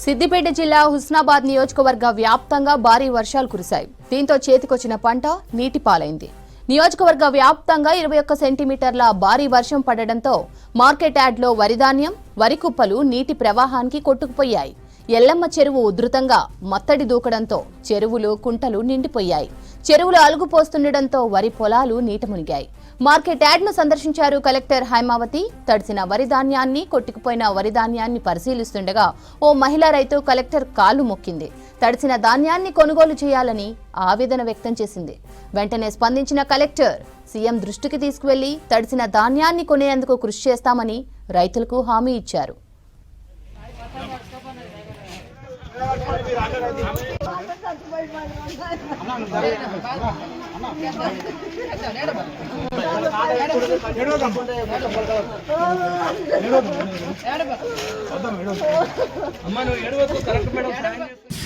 సిద్దిపేట జిల్లా హుస్నాబాద్ నియోజకవర్గ వ్యాప్తంగా భారీ వర్షాలు కురిశాయి. దీంతో చేతికొచ్చిన పంట నీటిపాలైంది. నియోజకవర్గ వ్యాప్తంగా 21 సెంటీమీటర్ల భారీ వర్షం పడడంతో మార్కెట్ యార్డ్లో వరిధాన్యం, వరి కుప్పలు నీటి ప్రవాహానికి కొట్టుకుపోయాయి. ఎల్లమ్మ చెరువు ఉధృతంగా మత్తడి దూకడంతో చెరువులు, కుంటలు నిండిపోయాయి. చెరువులు అలుగుపోస్తుండటంతో వరి పొలాలు నీట మునిగాయి. మార్కెట్ యార్డ్ను సందర్శించారు కలెక్టర్ హైమావతి. తడిసిన వరిధాన్యాన్ని, కొట్టుకుపోయిన వరిధాన్యాన్ని పరిశీలిస్తుండగా ఓ మహిళా రైతు కలెక్టర్ కాళ్లు మొక్కింది. తడిసిన ధాన్యాన్ని కొనుగోలు చేయాలని ఆవేదన వ్యక్తం చేసింది. వెంటనే స్పందించిన కలెక్టర్ సీఎం దృష్టికి తీసుకువెళ్లి తడిసిన ధాన్యాన్ని కొనేందుకు కృషి చేస్తామని రైతులకు హామీ ఇచ్చారు.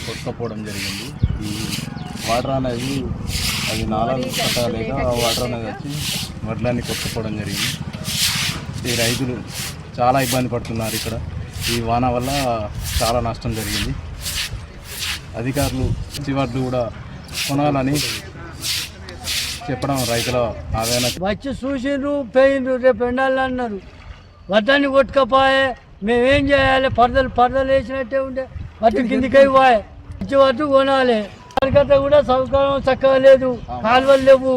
కొట్టుకపోవడం జరిగింది. ఈ వాటర్ అనేది అది నాలుగు లేక వాటర్ అనేది వచ్చి వడ్లన్నీ కొట్టుకపోవడం జరిగింది. ఈ రైతులు చాలా ఇబ్బంది పడుతున్నారు. ఇక్కడ ఈ వాన వల్ల చాలా నష్టం జరిగింది. అధికారులు వడ్లు కూడా కొనాలని చెప్పడం రైతుల ఆవేదన. వచ్చి చూసిండ్రు, పోయిండ్రు, రేపు ఎండాలి అన్నారు. వడ్డాన్ని కొట్టుకపోయే మేమేం చేయాలి? పరదలు వేసినట్టే ఉండే వడ్డు కిందికి పోయే. వచ్చి వడ్డు కొనాలి. కలకత్తా కూడా సౌకర్యం చక్కగా లేదు, కాలువలు లేవు,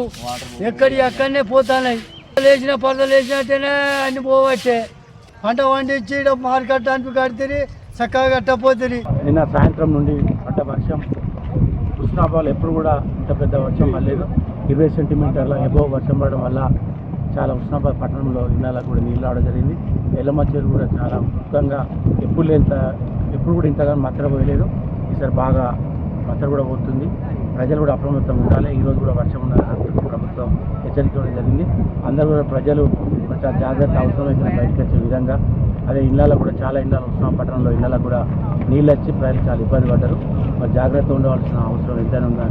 అక్కడనే పోతున్నాయి. వేసిన పరదలు వేసినట్టేనే అన్ని పోవచ్చే. పంట పండించి మార్కెట్ అంటూ కడితే చక్కగా కట్టపోతుంది. నిన్న సాయంత్రం నుండి పడ్డ వర్షం హుస్నాబాద్ ఎప్పుడు కూడా ఇంత పెద్ద వర్షం పడలేదు. 20 సెంటీమీటర్ల ఎబోవ్ వర్షం పడడం వల్ల చాలా హుస్నాబాద్ పట్టణంలో ఇళ్ళకు కూడా నీళ్ళు రావడం జరిగింది. ఎల్లమ్మ చెరువు కూడా చాలా ముఖ్యంగా ఎప్పుడు కూడా ఇంతగా మత్తర పోయలేదు. ఈసారి బాగా మత్తర కూడా పోతుంది. ప్రజలు కూడా అప్రమత్తంగా ఉండాలి. ఈరోజు కూడా వర్షం ఉండాలని ప్రభుత్వం హెచ్చరిక ఇవ్వడం జరిగింది. అందరూ కూడా ప్రజలు జాగ్రత్త అవసరమైతే బయటకు వచ్చే విధంగా. అదే ఇళ్ళలో కూడా చాలా ఇళ్ళలు హుస్నాబాద్ పట్టణంలో ఇళ్ళకు కూడా నీళ్ళు వచ్చి ప్రజలు చాలా ఇబ్బంది పడ్డారు. మరి జాగ్రత్త ఉండవలసిన అవసరం ఎంతైనా ఉందని